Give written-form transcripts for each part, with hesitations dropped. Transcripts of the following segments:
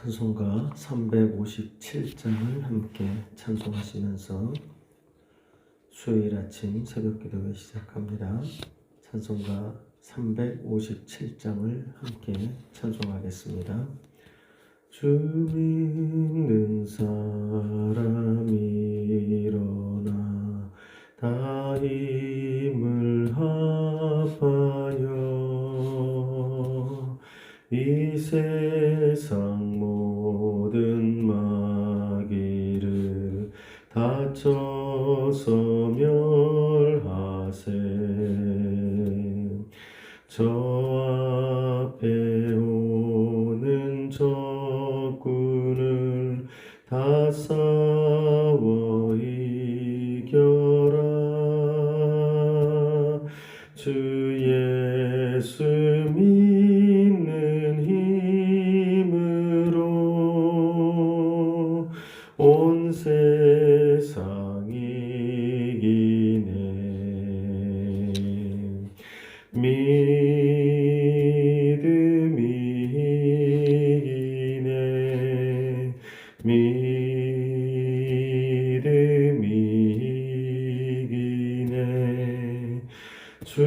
찬송가 357장을 함께 찬송하시면서 수요일 아침 새벽기도회 시작합니다. 찬송가 357장을 함께 찬송하겠습니다. 주 믿는 사람이 일어나 다 힘을 합하여 이 세상 모든 마귀를 다쳐서 멸하세. 저 앞에 오는 적군을 다 싸워 이겨라. 주 예수 믿는 힘으로 온 세상 이기네. 믿음이 이기네. 믿음이 이기네. 주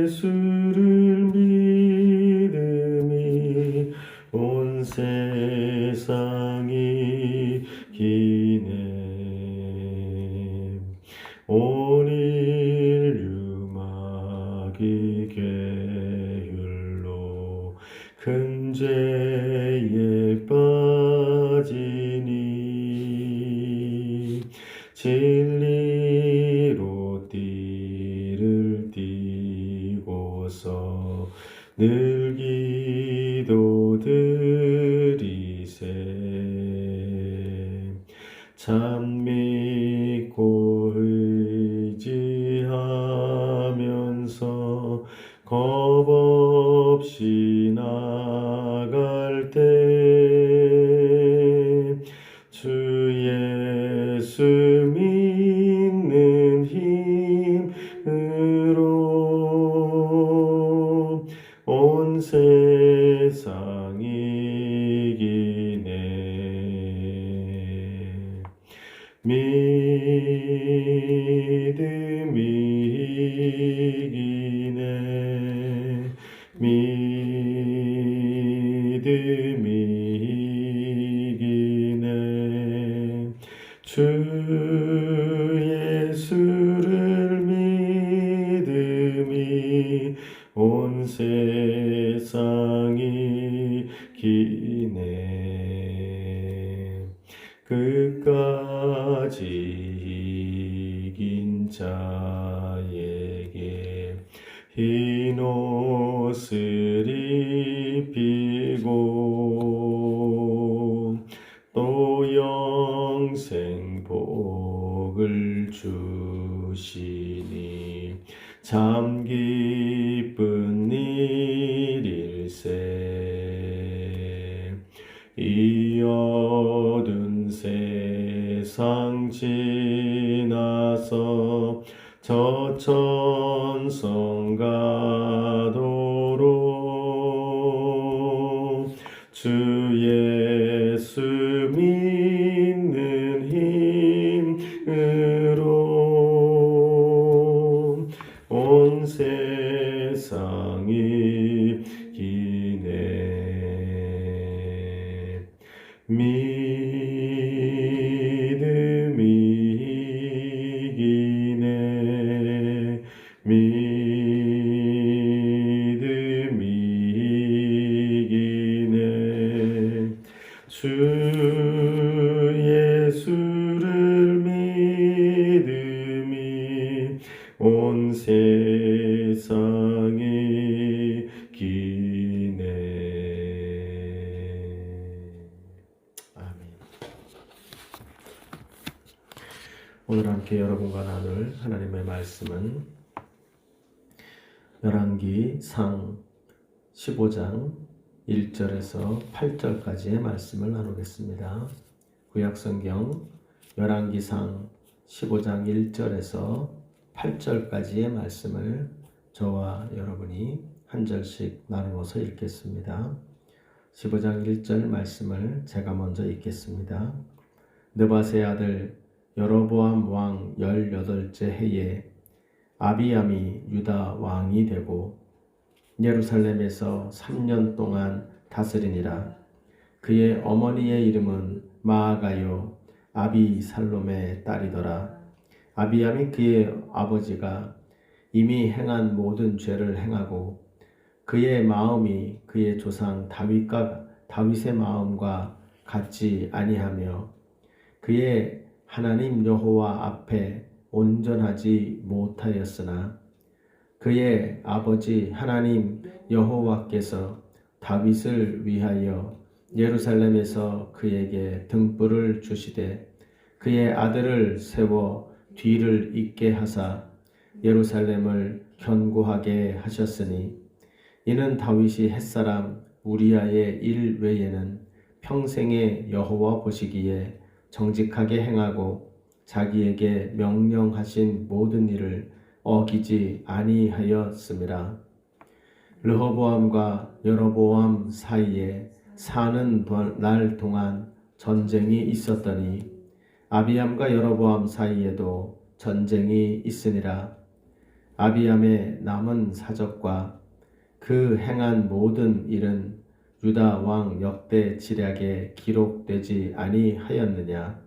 예수를 믿음이 온 세상이 이기네. 온 인류 마귀 계율로 큰 죄에 빠지니 진리로 띠를 띠고서 늘 기도드리세. 참 믿고 의지하면서 겁 없이 나갈 때 주 예수 믿는 힘으로 온 세상 이기네. 믿음이 이기네. 믿음이 이기네. 주 예수를 믿음이 온 세상이 이기네. 끝까지 이긴 자에게 흰 옷을 입히고 또 영생 복을 주시니 참 기쁜 일일세. 이 어두운 세상 지나서 저 천성 가도록 주 예수 믿는 힘으로 온 세상이 이기네. 믿음이 이기네. 믿음이 이기네. 주 예수를 믿음이 온 세상이 이기네. 아멘. 오늘 함께 여러분과 나눌 하나님의 말씀은 열왕기상 15장 1절에서 8절까지의 말씀을 나누겠습니다. 구약성경 열왕기상 15장 1절에서 8절까지의 말씀을 저와 여러분이 한 절씩 나누어서 읽겠습니다. 15장 1절 말씀을 제가 먼저 읽겠습니다. 느밧의 아들 여로보암 왕 18째 해에 아비암이 유다 왕이 되고 예루살렘에서 3년 동안 다스리니라. 그의 어머니의 이름은 마아가요 아비살롬의 딸이더라. 아비암이 그의 아버지가 이미 행한 모든 죄를 행하고 그의 마음이 그의 조상 다윗의 마음과 같지 아니하며 그의 하나님 여호와 앞에 온전하지 못하였으나 그의 아버지 하나님 여호와께서 다윗을 위하여 예루살렘에서 그에게 등불을 주시되 그의 아들을 세워 뒤를 잇게 하사 예루살렘을 견고하게 하셨으니 이는 다윗이 햇사람 우리아의 일 외에는 평생에 여호와 보시기에 정직하게 행하고 자기에게 명령하신 모든 일을 어기지 아니하였음이라. 르호보암과 여로보암 사이에 사는 날 동안 전쟁이 있었더니 아비암과 여로보암 사이에도 전쟁이 있으니라. 아비암의 남은 사적과 그 행한 모든 일은 유다 왕 역대 지략에 기록되지 아니하였느냐.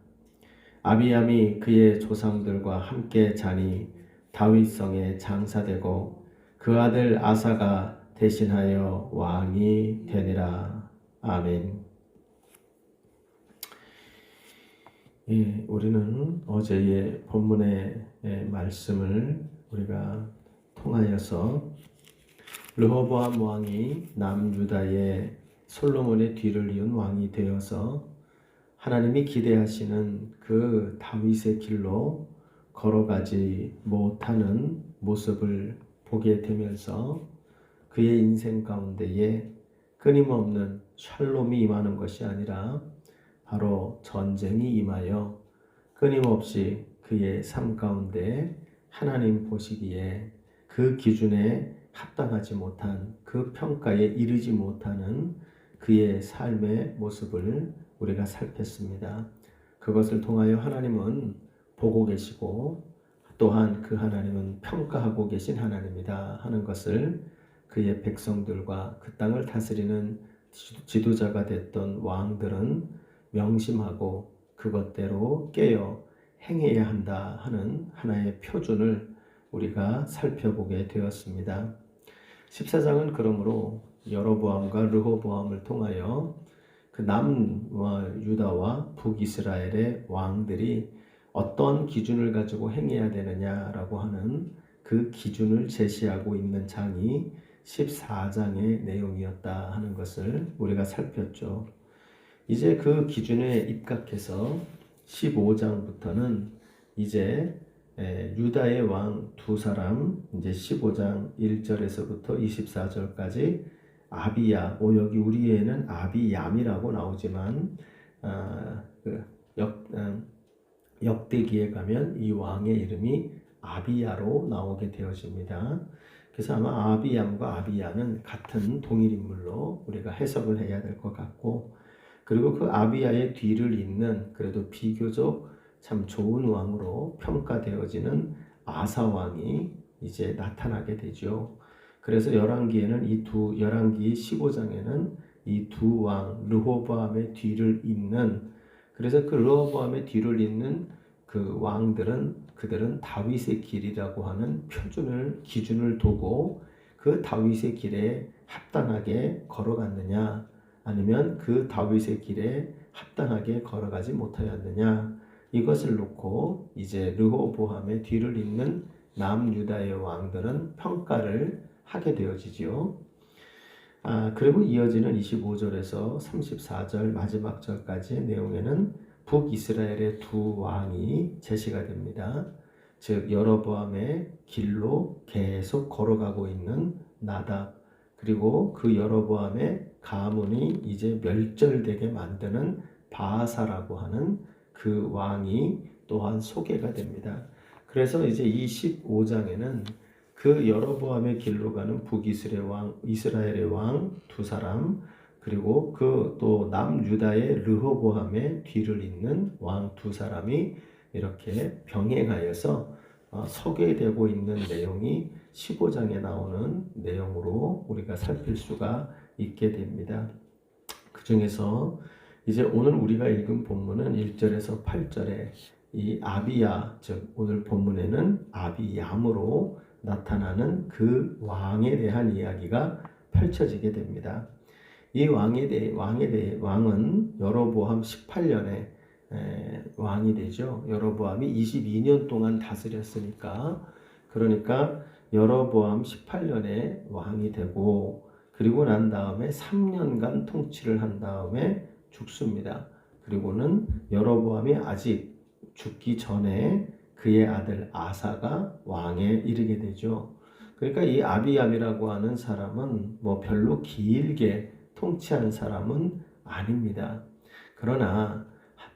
아비암이 그의 조상들과 함께 자니 다윗성에 장사되고 그 아들 아사가 대신하여 왕이 되니라. 아멘. 예, 우리는 어제의 본문의 말씀을 우리가 통하여서 르호보암 왕이 남유다의 솔로몬의 뒤를 이은 왕이 되어서 하나님이 기대하시는 그 다윗의 길로 걸어가지 못하는 모습을 보게 되면서 그의 인생 가운데에 끊임없는 샬롬이 임하는 것이 아니라 바로 전쟁이 임하여 끊임없이 그의 삶 가운데 하나님 보시기에 그 기준에 합당하지 못한 그 평가에 이르지 못하는 그의 삶의 모습을 우리가 살폈습니다. 그것을 통하여 하나님은 보고 계시고 또한 그 하나님은 평가하고 계신 하나님이다 하는 것을 그의 백성들과 그 땅을 다스리는 지도자가 됐던 왕들은 명심하고 그것대로 깨어 행해야 한다 하는 하나의 표준을 우리가 살펴보게 되었습니다. 14장은 그러므로 여로보암과 르호보암을 통하여 그 남유다와 북이스라엘의 왕들이 어떤 기준을 가지고 행해야 되느냐라고 하는 그 기준을 제시하고 있는 장이 14장의 내용이었다 하는 것을 우리가 살폈죠. 이제 그 기준에 입각해서 15장부터는 이제 유다의 왕 두 사람, 이제 15장 1절에서부터 24절까지 아비야, 여기 우리에는 아비얌이라고 나오지만 역대기에 가면 이 왕의 이름이 아비야로 나오게 되어집니다. 그래서 아마 아비얌과 아비야는 같은 동일 인물로 우리가 해석을 해야 될 것 같고, 그리고 그 아비야의 뒤를 잇는 그래도 비교적 참 좋은 왕으로 평가되어지는 아사 왕이 이제 나타나게 되죠. 그래서 열왕기에는 열왕기 15장에는 이 두 왕 르호보암의 뒤를 잇는, 그래서 그 르호보암의 뒤를 잇는 그 왕들은 그들은 다윗의 길이라고 하는 기준을 두고 그 다윗의 길에 합당하게 걸어갔느냐, 아니면 그 다윗의 길에 합당하게 걸어가지 못하였느냐, 이것을 놓고 이제 르호보암의 뒤를 잇는 남유다의 왕들은 평가를 하게 되어지죠. 그리고 이어지는 25절에서 34절 마지막 절까지의 내용에는 북이스라엘의 두 왕이 제시가 됩니다. 즉 여로보암의 길로 계속 걸어가고 있는 나답, 그리고 그 여로보암의 가문이 이제 멸절되게 만드는 바아사라고 하는 그 왕이 또한 소개가 됩니다. 그래서 이제 이 15장에는 그 여로보암의 길로 가는 북이스라엘의 왕 두 사람, 그리고 그 또 남유다의 르호보암의 뒤를 잇는 왕 두 사람이 이렇게 병행하여서 서게되고 있는 내용이 15장에 나오는 내용으로 우리가 살필 수가 있게 됩니다. 그 중에서 이제 오늘 우리가 읽은 본문은 1절에서 8절에 이 아비야, 즉 오늘 본문에는 아비얌으로 나타나는 그 왕에 대한 이야기가 펼쳐지게 됩니다. 이 왕은 여로보암 18년에 왕이 되죠. 여로보암이 22년 동안 다스렸으니까, 그러니까 여로보암 18년에 왕이 되고, 그리고 난 다음에 3년간 통치를 한 다음에 죽습니다. 그리고는 여로보암이 아직 죽기 전에 그의 아들 아사가 왕에 이르게 되죠. 그러니까 이 아비암이라고 하는 사람은 뭐 별로 길게 통치한 사람은 아닙니다. 그러나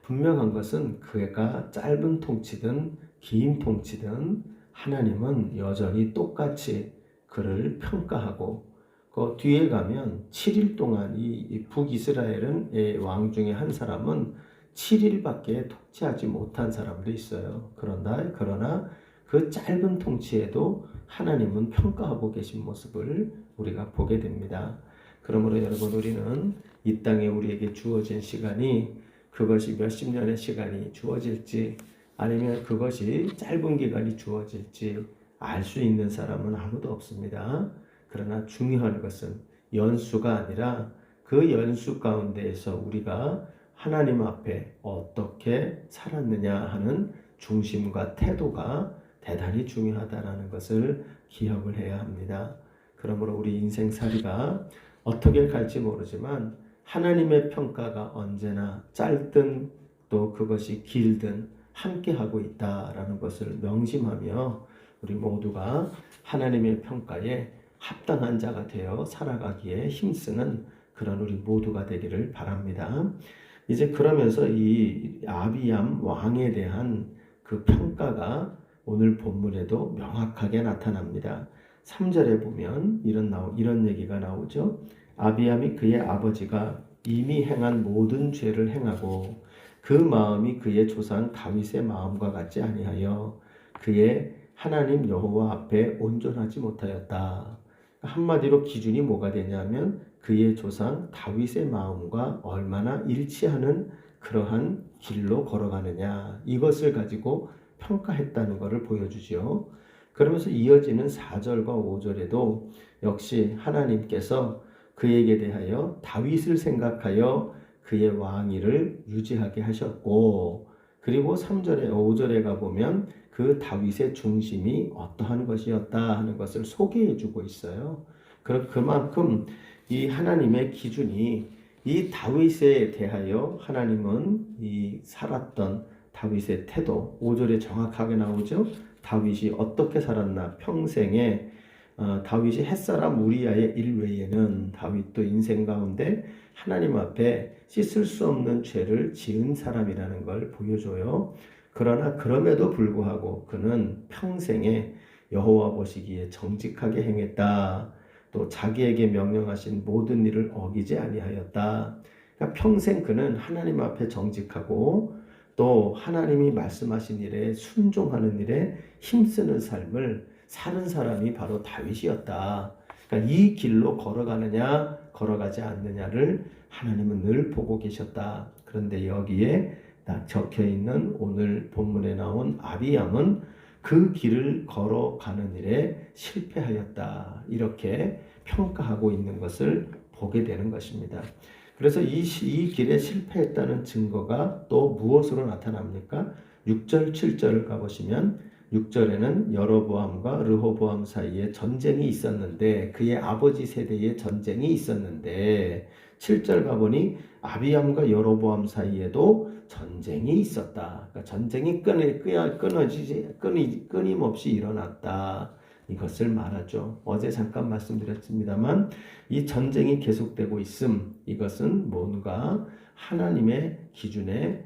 분명한 것은 그가 짧은 통치든 긴 통치든 하나님은 여전히 똑같이 그를 평가하고, 그 뒤에 가면 7일 동안 이 북이스라엘은 왕 중에 한 사람은 7일밖에 통치하지 못한 사람도 있어요. 그러나 그 짧은 통치에도 하나님은 평가하고 계신 모습을 우리가 보게 됩니다. 그러므로 여러분, 우리는 이 땅에 우리에게 주어진 시간이 그것이 몇십 년의 시간이 주어질지 아니면 그것이 짧은 기간이 주어질지 알 수 있는 사람은 아무도 없습니다. 그러나 중요한 것은 연수가 아니라 그 연수 가운데에서 우리가 하나님 앞에 어떻게 살았느냐 하는 중심과 태도가 대단히 중요하다는 것을 기억을 해야 합니다. 그러므로 우리 인생살이가 어떻게 갈지 모르지만 하나님의 평가가 언제나 짧든 또 그것이 길든 함께하고 있다라는 것을 명심하며 우리 모두가 하나님의 평가에 합당한 자가 되어 살아가기에 힘쓰는 그런 우리 모두가 되기를 바랍니다. 이제 그러면서 이 아비얌 왕에 대한 그 평가가 오늘 본문에도 명확하게 나타납니다. 3절에 보면 이런 얘기가 나오죠. 아비암이 그의 아버지가 이미 행한 모든 죄를 행하고 그 마음이 그의 조상 다윗의 마음과 같지 아니하여 그의 하나님 여호와 앞에 온전하지 못하였다. 한마디로 기준이 뭐가 되냐면 그의 조상 다윗의 마음과 얼마나 일치하는 그러한 길로 걸어가느냐, 이것을 가지고 평가했다는 것을 보여주죠. 그러면서 이어지는 4절과 5절에도 역시 하나님께서 그에게 대하여 다윗을 생각하여 그의 왕위를 유지하게 하셨고, 그리고 3절에 5절에 가보면 그 다윗의 중심이 어떠한 것이었다 하는 것을 소개해 주고 있어요. 그만큼 이 하나님의 기준이 이 다윗에 대하여 하나님은 이 살았던 다윗의 태도, 5절에 정확하게 나오죠. 다윗이 어떻게 살았나, 평생에 다윗이 햇사람 우리아의 일 외에는 다윗도 인생 가운데 하나님 앞에 씻을 수 없는 죄를 지은 사람이라는 걸 보여줘요. 그러나 그럼에도 불구하고 그는 평생에 여호와 보시기에 정직하게 행했다. 또 자기에게 명령하신 모든 일을 어기지 아니하였다. 그러니까 평생 그는 하나님 앞에 정직하고 또 하나님이 말씀하신 일에 순종하는 일에 힘쓰는 삶을 사는 사람이 바로 다윗이었다. 그러니까 이 길로 걸어가느냐 걸어가지 않느냐를 하나님은 늘 보고 계셨다. 그런데 여기에 적혀 있는 오늘 본문에 나온 아비암은 그 길을 걸어가는 일에 실패하였다. 이렇게 평가하고 있는 것을 보게 되는 것입니다. 그래서 이 길에 실패했다는 증거가 또 무엇으로 나타납니까? 6절, 7절을 가보시면 6절에는 여로보암과 르호보암 사이에 전쟁이 있었는데, 그의 아버지 세대의 전쟁이 있었는데, 7절 가보니 아비암과 여로보암 사이에도 전쟁이 있었다. 그러니까 전쟁이 끊임없이 일어났다. 이것을 말하죠. 어제 잠깐 말씀드렸습니다만 이 전쟁이 계속되고 있음, 이것은 뭔가 하나님의 기준에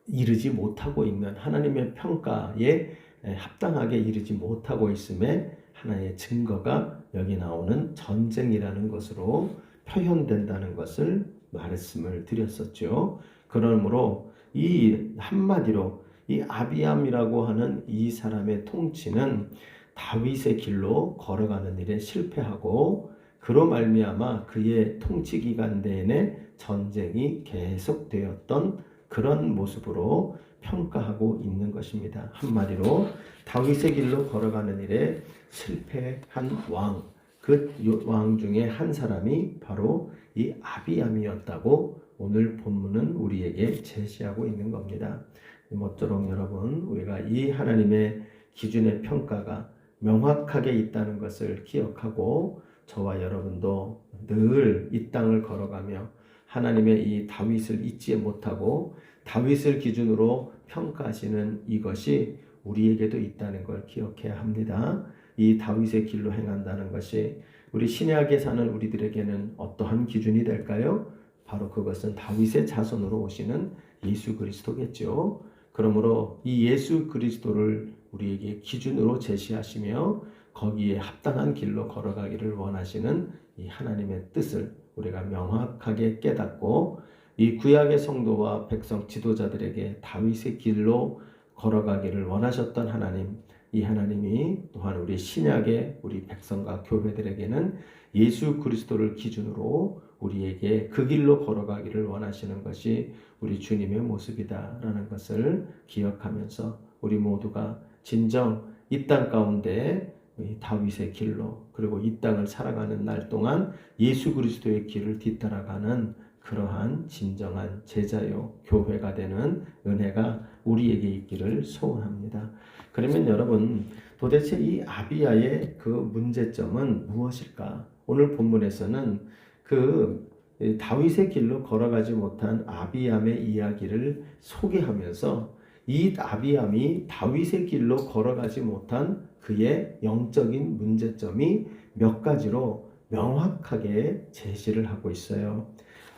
이르지 못하고 있는, 하나님의 평가에 합당하게 이르지 못하고 있음에 하나의 증거가 여기 나오는 전쟁이라는 것으로 표현된다는 것을 말씀을 드렸었죠. 그러므로 이 한마디로 이 아비암이라고 하는 이 사람의 통치는 다윗의 길로 걸어가는 일에 실패하고 그로 말미암아 그의 통치 기간 내내 전쟁이 계속되었던 그런 모습으로 평가하고 있는 것입니다. 한마디로 다윗의 길로 걸어가는 일에 실패한 왕, 그 왕 중에 한 사람이 바로 이 아비암이었다고 오늘 본문은 우리에게 제시하고 있는 겁니다. 모쪼록 여러분 우리가 이 하나님의 기준의 평가가 명확하게 있다는 것을 기억하고 저와 여러분도 늘 이 땅을 걸어가며 하나님의 이 다윗을 잊지 못하고 다윗을 기준으로 평가하시는 이것이 우리에게도 있다는 걸 기억해야 합니다. 이 다윗의 길로 행한다는 것이 우리 신약에 사는 우리들에게는 어떠한 기준이 될까요? 바로 그것은 다윗의 자손으로 오시는 예수 그리스도겠죠. 그러므로 이 예수 그리스도를 우리에게 기준으로 제시하시며 거기에 합당한 길로 걸어가기를 원하시는 이 하나님의 뜻을 우리가 명확하게 깨닫고 이 구약의 성도와 백성 지도자들에게 다윗의 길로 걸어가기를 원하셨던 하나님, 이 하나님이 또한 우리 신약의 우리 백성과 교회들에게는 예수 그리스도를 기준으로 우리에게 그 길로 걸어가기를 원하시는 것이 우리 주님의 모습이다라는 것을 기억하면서 우리 모두가 진정 이 땅 가운데 다윗의 길로 그리고 이 땅을 살아가는 날 동안 예수 그리스도의 길을 뒤따라가는 그러한 진정한 제자요 교회가 되는 은혜가 우리에게 있기를 소원합니다. 그러면 여러분 도대체 이 아비야의 그 문제점은 무엇일까? 오늘 본문에서는 그 다윗의 길로 걸어가지 못한 아비암의 이야기를 소개하면서 이 아비암이 다윗의 길로 걸어가지 못한 그의 영적인 문제점이 몇 가지로 명확하게 제시를 하고 있어요.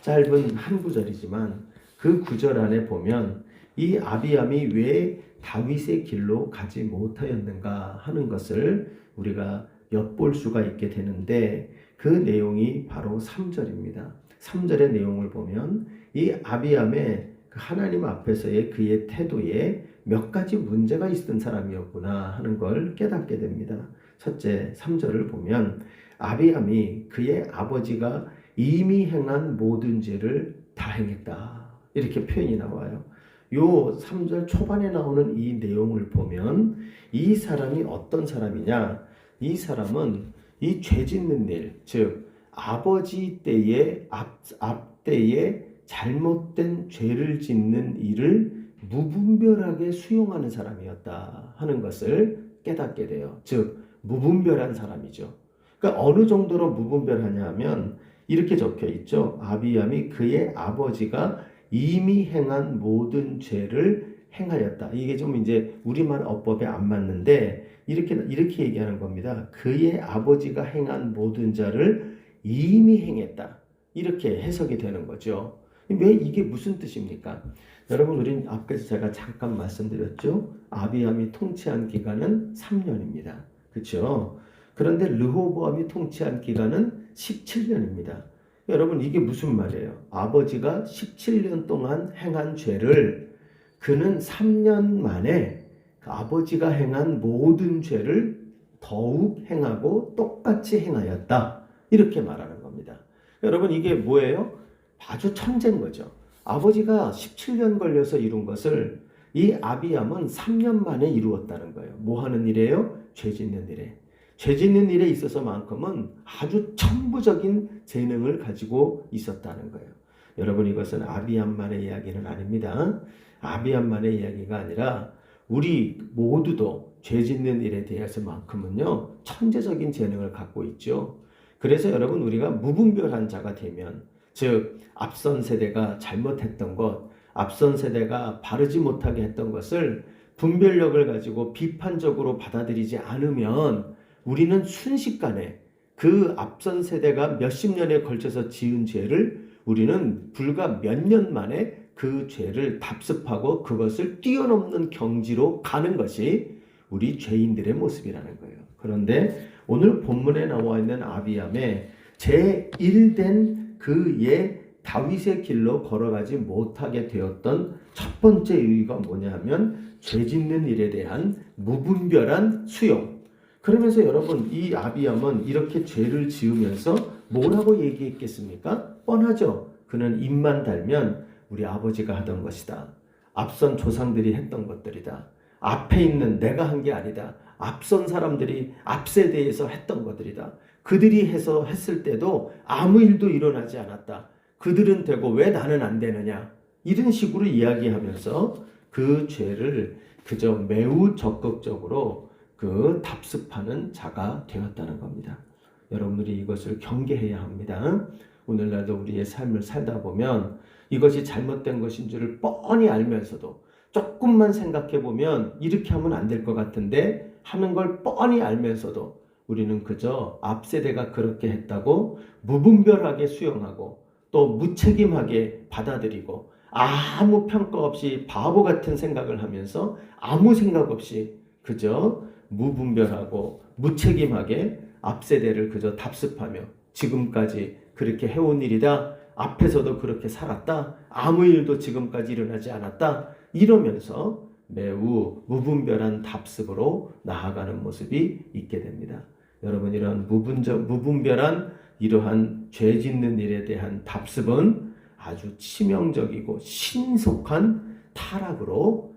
짧은 한 구절이지만 그 구절 안에 보면 이 아비암이 왜 다윗의 길로 가지 못하였는가 하는 것을 우리가 엿볼 수가 있게 되는데 그 내용이 바로 3절입니다. 3절의 내용을 보면 이 아비암의 하나님 앞에서의 그의 태도에 몇 가지 문제가 있었던 사람이었구나 하는 걸 깨닫게 됩니다. 첫째 3절을 보면 아비암이 그의 아버지가 이미 행한 모든 죄를 다 행했다 이렇게 표현이 나와요. 요 3절 초반에 나오는 이 내용을 보면 이 사람이 어떤 사람이냐, 이 사람은 이 죄 짓는 일, 즉 아버지 때의 앞때에 잘못된 죄를 짓는 일을 무분별하게 수용하는 사람이었다 하는 것을 깨닫게 돼요. 즉 무분별한 사람이죠. 그러니까 어느 정도로 무분별하냐 하면 이렇게 적혀 있죠. 아비암이 그의 아버지가 이미 행한 모든 죄를 행하였다. 이게 좀 이제 우리말 어법에 안 맞는데 이렇게 얘기하는 겁니다. 그의 아버지가 행한 모든 죄를 이미 행했다. 이렇게 해석이 되는 거죠. 왜 이게 무슨 뜻입니까? 여러분 우린 앞에서 제가 잠깐 말씀드렸죠. 아비암이 통치한 기간은 3년입니다. 그렇죠? 그런데 르호보암이 통치한 기간은 17년입니다. 여러분 이게 무슨 말이에요? 아버지가 17년 동안 행한 죄를 그는 3년 만에 그 아버지가 행한 모든 죄를 더욱 행하고 똑같이 행하였다. 이렇게 말하는 겁니다. 여러분 이게 뭐예요? 아주 천재인 거죠. 아버지가 17년 걸려서 이룬 것을 이 아비암은 3년 만에 이루었다는 거예요. 뭐 하는 일이에요? 죄 짓는 일에. 죄 짓는 일에 있어서만큼은 아주 천부적인 재능을 가지고 있었다는 거예요. 여러분 이것은 아비암만의 이야기는 아닙니다. 아비암만의 이야기가 아니라 우리 모두도 죄 짓는 일에 대해서만큼은요 천재적인 재능을 갖고 있죠. 그래서 여러분 우리가 무분별한 자가 되면 즉 앞선 세대가 잘못했던 것, 앞선 세대가 바르지 못하게 했던 것을 분별력을 가지고 비판적으로 받아들이지 않으면 우리는 순식간에 그 앞선 세대가 몇십 년에 걸쳐서 지은 죄를 우리는 불과 몇 년 만에 그 죄를 답습하고 그것을 뛰어넘는 경지로 가는 것이 우리 죄인들의 모습이라는 거예요. 그런데 오늘 본문에 나와 있는 아비암의 제1된 그의 다윗의 길로 걸어가지 못하게 되었던 첫 번째 이유가 뭐냐 하면 죄 짓는 일에 대한 무분별한 수용. 그러면서 여러분, 이 아비암은 이렇게 죄를 지으면서 뭐라고 얘기했겠습니까? 뻔하죠. 그는 입만 달면 우리 아버지가 하던 것이다. 앞선 조상들이 했던 것들이다. 앞에 있는 내가 한 게 아니다. 앞선 사람들이 앞세대에서 했던 것들이다. 그들이 했을 때도 아무 일도 일어나지 않았다. 그들은 되고 왜 나는 안 되느냐. 이런 식으로 이야기하면서 그 죄를 그저 매우 적극적으로 답습하는 자가 되었다는 겁니다. 여러분들이 이것을 경계해야 합니다. 오늘날도 우리의 삶을 살다 보면 이것이 잘못된 것인 줄을 뻔히 알면서도 조금만 생각해 보면 이렇게 하면 안 될 것 같은데 하는 걸 뻔히 알면서도 우리는 그저 앞세대가 그렇게 했다고 무분별하게 수용하고 또 무책임하게 받아들이고 아무 평가 없이 바보 같은 생각을 하면서 아무 생각 없이 그저 무분별하고 무책임하게 앞세대를 그저 답습하며 지금까지 그렇게 해온 일이다. 앞에서도 그렇게 살았다. 아무 일도 지금까지 일어나지 않았다. 이러면서 매우 무분별한 답습으로 나아가는 모습이 있게 됩니다. 여러분, 이런 무분별한 이러한 죄 짓는 일에 대한 답습은 아주 치명적이고 신속한 타락으로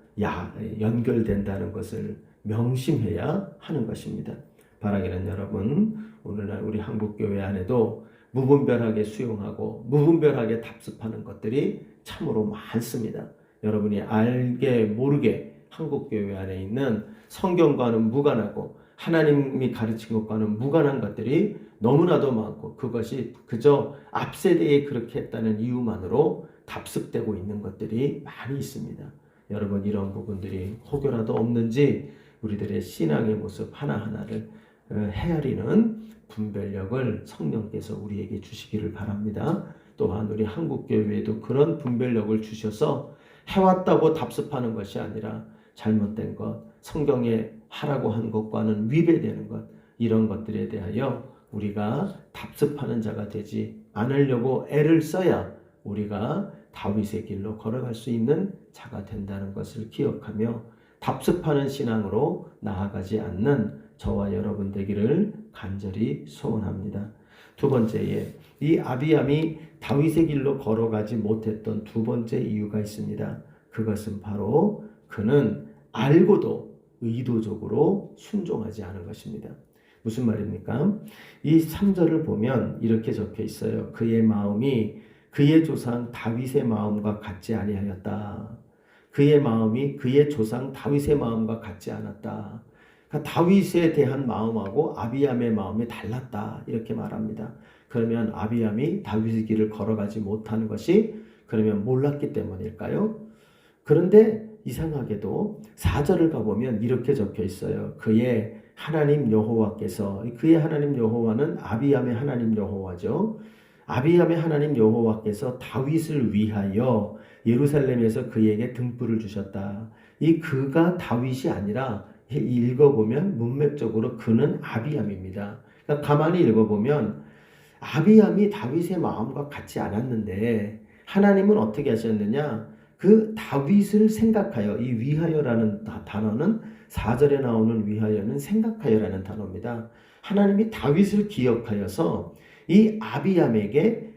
연결된다는 것을 명심해야 하는 것입니다. 바라기는 여러분, 오늘날 우리 한국교회 안에도 무분별하게 수용하고 무분별하게 답습하는 것들이 참으로 많습니다. 여러분이 알게 모르게 한국교회 안에 있는 성경과는 무관하고 하나님이 가르친 것과는 무관한 것들이 너무나도 많고 그것이 그저 앞세대에 그렇게 했다는 이유만으로 답습되고 있는 것들이 많이 있습니다. 여러분, 이런 부분들이 혹여라도 없는지 우리들의 신앙의 모습 하나하나를 헤아리는 분별력을 성령께서 우리에게 주시기를 바랍니다. 또한 우리 한국교회에도 그런 분별력을 주셔서 해왔다고 답습하는 것이 아니라 잘못된 것, 성경에 하라고 한 것과는 위배되는 것, 이런 것들에 대하여 우리가 답습하는 자가 되지 않으려고 애를 써야 우리가 다윗의 길로 걸어갈 수 있는 자가 된다는 것을 기억하며 답습하는 신앙으로 나아가지 않는 저와 여러분 되기를 간절히 소원합니다. 두 번째에 이 아비암이 다윗의 길로 걸어가지 못했던 두 번째 이유가 있습니다. 그것은 바로 그는 알고도 의도적으로 순종하지 않은 것입니다. 무슨 말입니까? 이 3절을 보면 이렇게 적혀 있어요. 그의 마음이 그의 조상 다윗의 마음과 같지 아니하였다. 그의 마음이 그의 조상 다윗의 마음과 같지 않았다. 그러니까 다윗에 대한 마음하고 아비암의 마음이 달랐다. 이렇게 말합니다. 그러면 아비암이 다윗의 길을 걸어가지 못하는 것이 그러면 몰랐기 때문일까요? 그런데 이상하게도 4절을 가보면 이렇게 적혀 있어요. 그의 하나님 여호와께서, 그의 하나님 여호와는 아비암의 하나님 여호와죠. 아비암의 하나님 여호와께서 다윗을 위하여 예루살렘에서 그에게 등불을 주셨다. 이 그가 다윗이 아니라 읽어보면 문맥적으로 그는 아비암입니다. 그러니까 가만히 읽어보면 아비암이 다윗의 마음과 같지 않았는데 하나님은 어떻게 하셨느냐? 그 다윗을 생각하여, 이 위하여라는 단어는 4절에 나오는 위하여는 생각하여라는 단어입니다. 하나님이 다윗을 기억하여서 이 아비암에게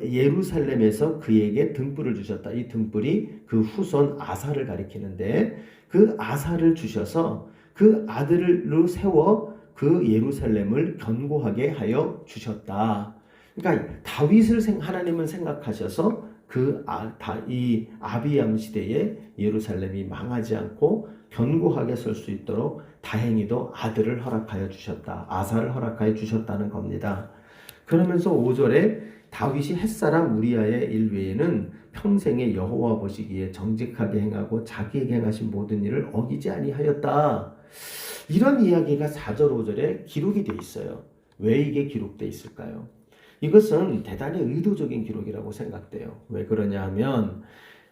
예루살렘에서 그에게 등불을 주셨다. 이 등불이 그 후손 아사를 가리키는데 그 아사를 주셔서 그 아들로 세워 그 예루살렘을 견고하게 하여 주셨다. 그러니까 다윗을 하나님은 생각하셔서 이 아비암 시대에 예루살렘이 망하지 않고 견고하게 설 수 있도록 다행히도 아들을 허락하여 주셨다. 아사를 허락하여 주셨다는 겁니다. 그러면서 5절에 다윗이 햇사람 우리아의 일 외에는 평생에 여호와 보시기에 정직하게 행하고 자기에게 행하신 모든 일을 어기지 아니하였다. 이런 이야기가 4절 5절에 기록이 돼 있어요. 왜 이게 기록돼 있을까요? 이것은 대단히 의도적인 기록이라고 생각돼요. 왜 그러냐 하면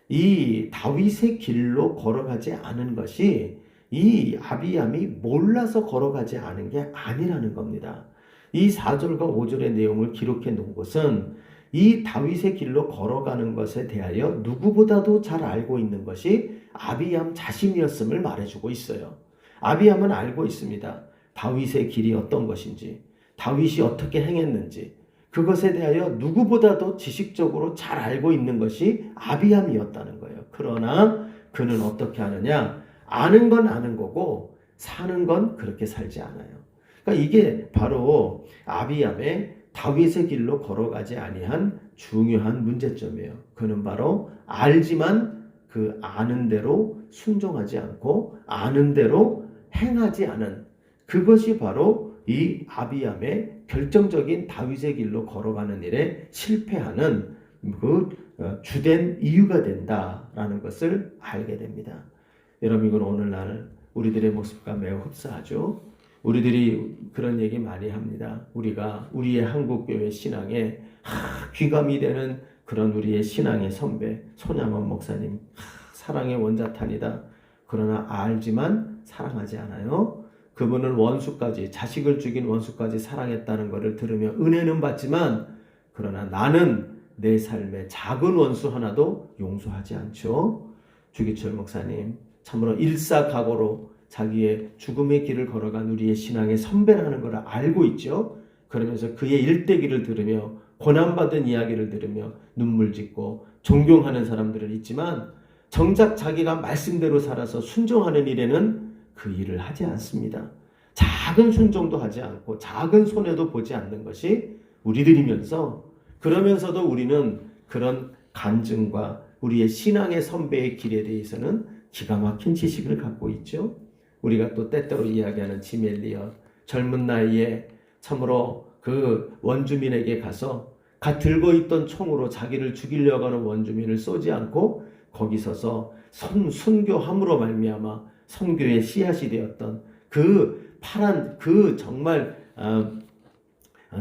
이 다윗의 길로 걸어가지 않은 것이 이 아비암이 몰라서 걸어가지 않은 게 아니라는 겁니다. 이 4절과 5절의 내용을 기록해 놓은 것은 이 다윗의 길로 걸어가는 것에 대하여 누구보다도 잘 알고 있는 것이 아비암 자신이었음을 말해주고 있어요. 아비암은 알고 있습니다. 다윗의 길이 어떤 것인지, 다윗이 어떻게 행했는지, 그것에 대하여 누구보다도 지식적으로 잘 알고 있는 것이 아비암이었다는 거예요. 그러나 그는 어떻게 하느냐? 아는 건 아는 거고 사는 건 그렇게 살지 않아요. 그러니까 이게 바로 아비암의 다윗의 길로 걸어가지 아니한 중요한 문제점이에요. 그는 바로 알지만 그 아는 대로 순종하지 않고 아는 대로 행하지 않은, 그것이 바로 이 아비암의 결정적인 다윗의 길로 걸어가는 일에 실패하는 그 주된 이유가 된다라는 것을 알게 됩니다. 여러분, 이건 오늘날 우리들의 모습과 매우 흡사하죠. 우리들이 그런 얘기 많이 합니다. 우리가 우리의 한국교회 신앙에 귀감이 되는 그런 우리의 신앙의 선배 손양원 목사님, 사랑의 원자탄이다. 그러나 알지만 사랑하지 않아요. 그분은 원수까지, 자식을 죽인 원수까지 사랑했다는 것을 들으며 은혜는 받지만, 그러나 나는 내 삶의 작은 원수 하나도 용서하지 않죠. 주기철 목사님, 참으로 일사각오로 자기의 죽음의 길을 걸어간 우리의 신앙의 선배라는 것을 알고 있죠. 그러면서 그의 일대기를 들으며 고난받은 이야기를 들으며 눈물 짓고 존경하는 사람들은 있지만, 정작 자기가 말씀대로 살아서 순종하는 일에는 그 일을 하지 않습니다. 작은 순종도 하지 않고 작은 손해도 보지 않는 것이 우리들이면서, 그러면서도 우리는 그런 간증과 우리의 신앙의 선배의 길에 대해서는 기가 막힌 지식을 갖고 있죠. 우리가 또 때때로 이야기하는 짐 엘리엇, 젊은 나이에 참으로 그 원주민에게 가서 들고 있던 총으로 자기를 죽이려고 하는 원주민을 쏘지 않고 거기 서서 순교함으로 말미암아 선교의 씨앗이 되었던 그 파란, 그 정말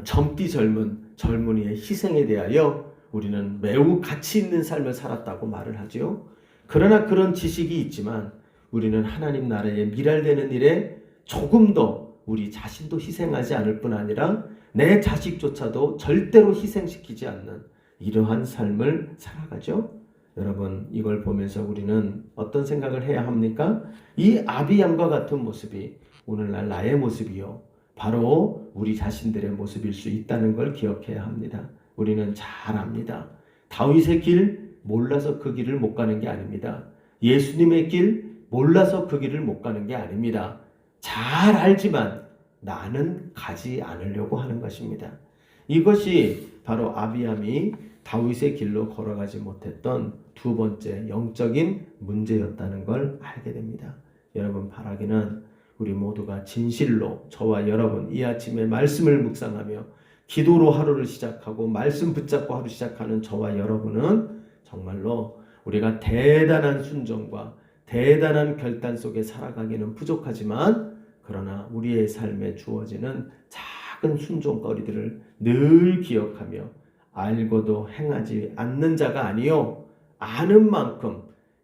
젊디 젊은 젊은이의 희생에 대하여 우리는 매우 가치 있는 삶을 살았다고 말을 하죠. 그러나 그런 지식이 있지만 우리는 하나님 나라에 미랄되는 일에 조금 더 우리 자신도 희생하지 않을 뿐 아니라 내 자식조차도 절대로 희생시키지 않는 이러한 삶을 살아가죠. 여러분, 이걸 보면서 우리는 어떤 생각을 해야 합니까? 이 아비암과 같은 모습이 오늘날 나의 모습이요, 바로 우리 자신들의 모습일 수 있다는 걸 기억해야 합니다. 우리는 잘 압니다. 다윗의 길 몰라서 그 길을 못 가는 게 아닙니다. 예수님의 길 몰라서 그 길을 못 가는 게 아닙니다. 잘 알지만 나는 가지 않으려고 하는 것입니다. 이것이 바로 아비암이 다윗의 길로 걸어가지 못했던 두 번째 영적인 문제였다는 걸 알게 됩니다. 여러분, 바라기는 우리 모두가 진실로 저와 여러분 이 아침에 말씀을 묵상하며 기도로 하루를 시작하고 말씀 붙잡고 하루 시작하는 저와 여러분은 정말로 우리가 대단한 순종과 대단한 결단 속에 살아가기는 부족하지만, 그러나 우리의 삶에 주어지는 작은 순종거리들을 늘 기억하며 알고도 행하지 않는 자가 아니요 아는 만큼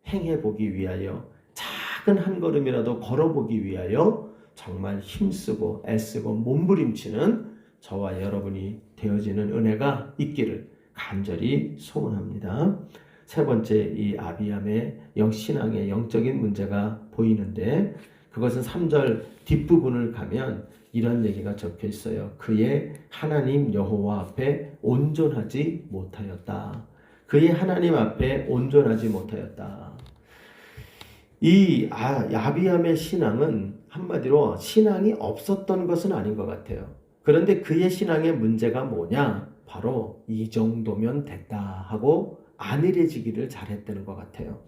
행해보기 위하여 작은 한 걸음이라도 걸어보기 위하여 정말 힘쓰고 애쓰고 몸부림치는 저와 여러분이 되어지는 은혜가 있기를 간절히 소원합니다. 세 번째, 이 아비암의 신앙의 영적인 문제가 보이는데, 그것은 3절 뒷부분을 가면 이런 얘기가 적혀 있어요. 그의 하나님 여호와 앞에 온전하지 못하였다. 그의 하나님 앞에 온전하지 못하였다. 이 아비암의 신앙은 한마디로 신앙이 없었던 것은 아닌 것 같아요. 그런데 그의 신앙의 문제가 뭐냐? 바로 이 정도면 됐다 하고 안일해지기를 잘했다는 것 같아요.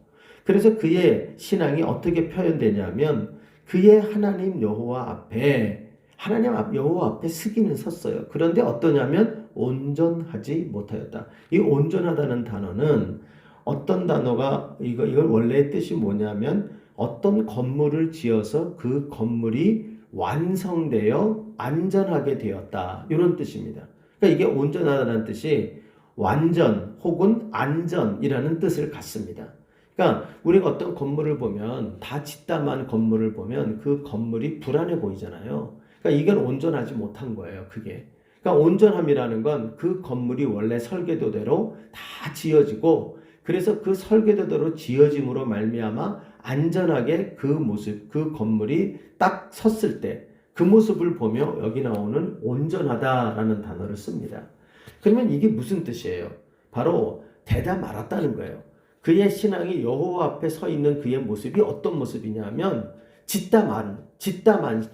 그래서 그의 신앙이 어떻게 표현되냐면 그의 하나님 여호와 앞에, 하나님 여호와 앞에 서기는 섰어요. 그런데 어떠냐면 온전하지 못하였다. 이 온전하다는 단어는 어떤 단어가 이걸 원래의 뜻이 뭐냐면 어떤 건물을 지어서 그 건물이 완성되어 안전하게 되었다, 이런 뜻입니다. 그러니까 이게 온전하다는 뜻이 완전 혹은 안전이라는 뜻을 갖습니다. 그러니까 우리가 어떤 건물을 보면, 다 짓다만 건물을 보면 그 건물이 불안해 보이잖아요. 그러니까 이건 온전하지 못한 거예요. 그게. 그러니까 온전함이라는 건 그 건물이 원래 설계도대로 다 지어지고 그래서 그 설계도대로 지어짐으로 말미암아 안전하게 그 모습, 그 건물이 딱 섰을 때 그 모습을 보며 여기 나오는 온전하다라는 단어를 씁니다. 그러면 이게 무슨 뜻이에요? 바로 되다 말았다는 거예요. 그의 신앙이 여호와 앞에 서 있는 그의 모습이 어떤 모습이냐면 짓다만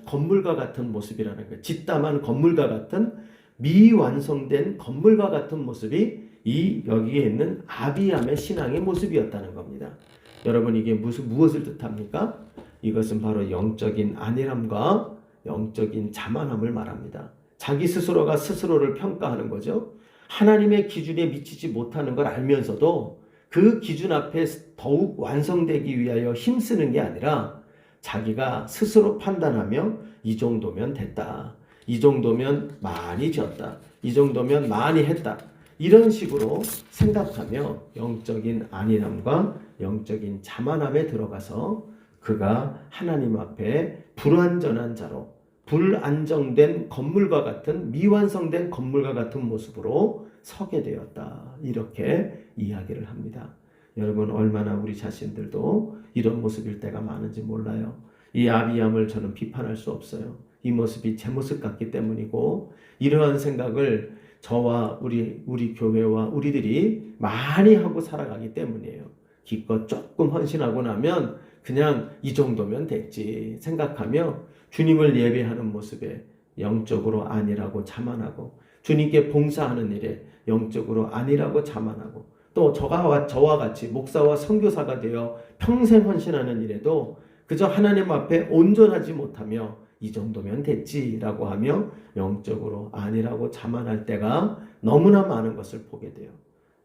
건물과 같은 모습이라는 거예요. 짓다만 건물과 같은 미완성된 건물과 같은 모습이 이 여기에 있는 아비암의 신앙의 모습이었다는 겁니다. 여러분 이게 무엇을 뜻합니까? 이것은 바로 영적인 안일함과 영적인 자만함을 말합니다. 자기 스스로가 스스로를 평가하는 거죠. 하나님의 기준에 미치지 못하는 걸 알면서도 그 기준 앞에 더욱 완성되기 위하여 힘쓰는 게 아니라 자기가 스스로 판단하며 이 정도면 됐다. 이 정도면 많이 졌다. 이 정도면 많이 했다. 이런 식으로 생각하며 영적인 안일함과 영적인 자만함에 들어가서 그가 하나님 앞에 불완전한 자로 불안정된 건물과 같은 미완성된 건물과 같은 모습으로 서게 되었다. 이렇게 이야기를 합니다. 여러분 얼마나 우리 자신들도 이런 모습일 때가 많은지 몰라요. 이 아비암을 저는 비판할 수 없어요. 이 모습이 제 모습 같기 때문이고 이러한 생각을 저와 우리 교회와 우리들이 많이 하고 살아가기 때문이에요. 기껏 조금 헌신하고 나면 그냥 이 정도면 됐지 생각하며 주님을 예배하는 모습에 영적으로 안일하고 자만하고 주님께 봉사하는 일에 영적으로 안일하고 자만하고 또 저와 같이 목사와 선교사가 되어 평생 헌신하는 일에도 그저 하나님 앞에 온전하지 못하며 이 정도면 됐지라고 하며 영적으로 안일하고 자만할 때가 너무나 많은 것을 보게 돼요.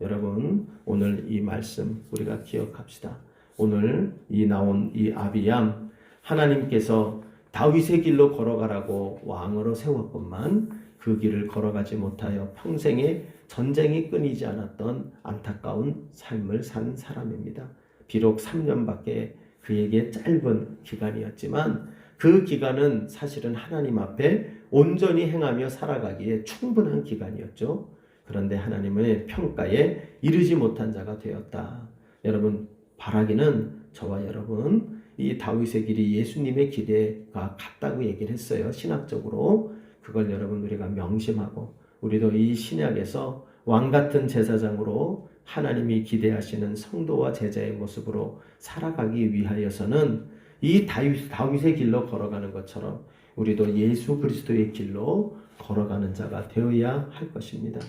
여러분 오늘 이 말씀 우리가 기억합시다. 오늘 나온 이 아비암 하나님께서 다윗의 길로 걸어가라고 왕으로 세웠건만 그 길을 걸어가지 못하여 평생에 전쟁이 끊이지 않았던 안타까운 삶을 산 사람입니다. 비록 3년밖에 그에게 짧은 기간이었지만 그 기간은 사실은 하나님 앞에 온전히 행하며 살아가기에 충분한 기간이었죠. 그런데 하나님의 평가에 이르지 못한 자가 되었다. 여러분 바라기는 저와 여러분 이 다윗의 길이 예수님의 길과 같다고 얘기를 했어요. 신학적으로 그걸 여러분 우리가 명심하고 우리도 이 신약에서 왕같은 제사장으로 하나님이 기대하시는 성도와 제자의 모습으로 살아가기 위하여서는 이 다윗의 길로 걸어가는 것처럼 우리도 예수 그리스도의 길로 걸어가는 자가 되어야 할 것입니다.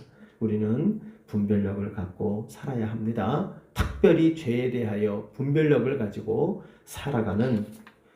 우리는 분별력을 갖고 살아야 합니다. 특별히 죄에 대하여 분별력을 가지고 살아가는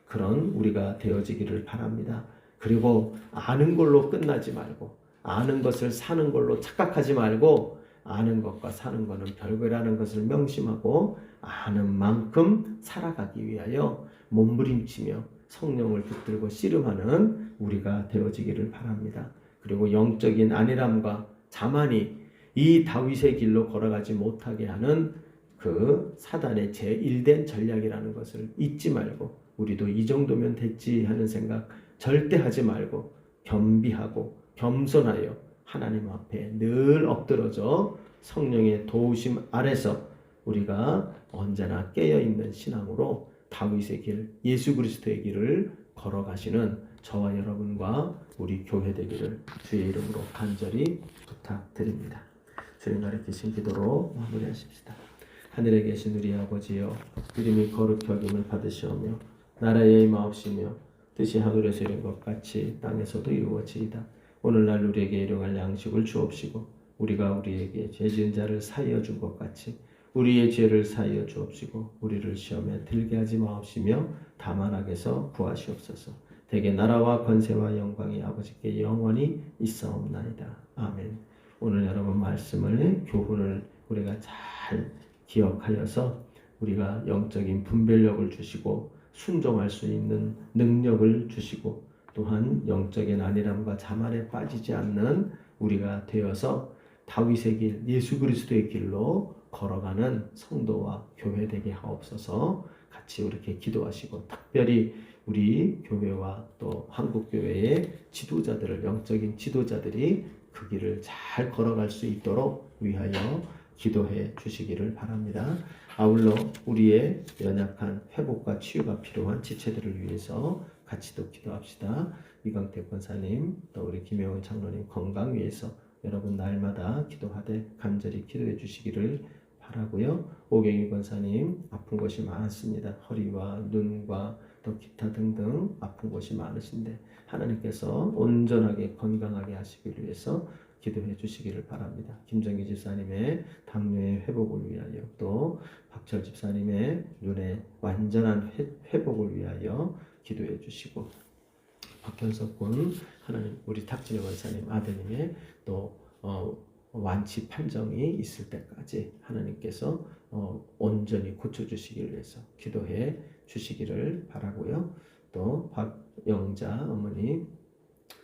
그런 우리가 되어지기를 바랍니다. 그리고 아는 걸로 끝나지 말고 아는 것을 사는 걸로 착각하지 말고 아는 것과 사는 것은 별거라는 것을 명심하고 아는 만큼 살아가기 위하여 몸부림치며 성령을 붙들고 씨름하는 우리가 되어지기를 바랍니다. 그리고 영적인 안일함과 자만이 이 다윗의 길로 걸어가지 못하게 하는 그 사단의 제1된 전략이라는 것을 잊지 말고 우리도 이 정도면 됐지 하는 생각 절대 하지 말고 겸비하고 겸손하여 하나님 앞에 늘 엎드러져 성령의 도우심 아래서 우리가 언제나 깨어있는 신앙으로 다윗의 길, 예수 그리스도의 길을 걸어가시는 저와 여러분과 우리 교회 되기를 주의 이름으로 간절히 부탁드립니다. 주님 가르치신 기도로 마무리하십시다. 하늘에 계신 우리 아버지여 이름이 거룩히 여김을 받으시오며 나라의 임하옵시며 뜻이 하늘에서 이룬 것 같이 땅에서도 이루어지이다. 오늘날 우리에게 일용할 양식을 주옵시고 우리가 우리에게 죄 지은 자를 사하여 준 것 같이 우리의 죄를 사하여 주옵시고 우리를 시험에 들게 하지 마옵시며 다만 악에서 구하시옵소서. 대개 나라와 권세와 영광이 아버지께 영원히 있사옵나이다. 아멘. 오늘 여러분 말씀을 교훈을 우리가 잘 기억하여서 우리가 영적인 분별력을 주시고 순종할 수 있는 능력을 주시고 또한 영적인 안일함과 자만에 빠지지 않는 우리가 되어서 다윗의 길, 예수 그리스도의 길로 걸어가는 성도와 교회 되게 하옵소서. 같이 이렇게 기도하시고 특별히 우리 교회와 또 한국 교회의 지도자들을 영적인 지도자들이 그 길을 잘 걸어갈 수 있도록 위하여 기도해 주시기를 바랍니다. 아울러 우리의 연약한 회복과 치유가 필요한 지체들을 위해서 같이 또 기도합시다. 이광택 권사님 또 우리 김혜원 장로님 건강 위해서 여러분 날마다 기도하되 간절히 기도해 주시기를 바라고요. 오경희 권사님 아픈 곳이 많습니다. 허리와 눈과 또 기타 등등 아픈 곳이 많으신데 하나님께서 온전하게 건강하게 하시기 위해서 기도해 주시기를 바랍니다. 김정기 집사님의 당뇨의 회복을 위하여 또 박철 집사님의 눈의 완전한 회복을 위하여 기도해 주시고 박현석 군 하나님 우리 탁진희 원사님 아드님의 또 완치 판정이 있을 때까지 하나님께서 온전히 고쳐주시기 위해서 기도해 주시기를 바라고요. 또 박영자 어머니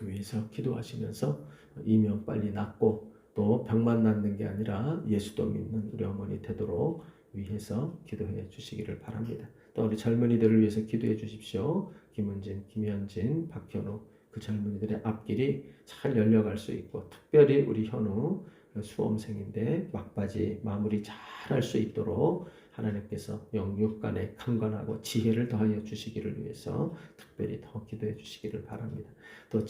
위해서 기도하시면서 이명 빨리 낫고 또 병만 낫는 게 아니라 예수도 믿는 우리 어머니 되도록 위해서 기도해 주시기를 바랍니다. 또 우리 젊은이들을 위해서 기도해 주십시오. 김은진, 김현진, 박현우 그 젊은이들의 앞길이 잘 열려갈 수 있고 특별히 우리 현우 수험생인데 막바지 마무리 잘 할 수 있도록 하나님께서 영육간에 강건하고 지혜를 더하여 주시기를 위해서 특별히 더 기도해 주시기를 바랍니다. 또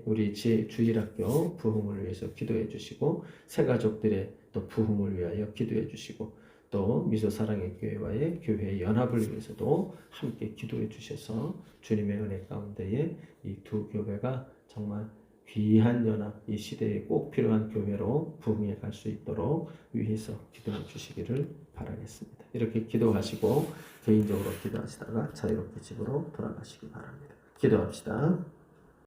우리 지혜 주일학교 부흥을 위해서 기도해 주시고 새가족들의 또 부흥을 위하여 기도해 주시고 또 미소사랑의 교회와의 교회의 연합을 위해서도 함께 기도해 주셔서 주님의 은혜 가운데에 이 두 교회가 정말 귀한 연합, 이 시대에 꼭 필요한 교회로 부흥해 갈 수 있도록 위해서 기도해 주시기를 바라겠습니다. 이렇게 기도하시고 개인적으로 기도하시다가 자유롭게 집으로 돌아가시기 바랍니다. 기도합시다.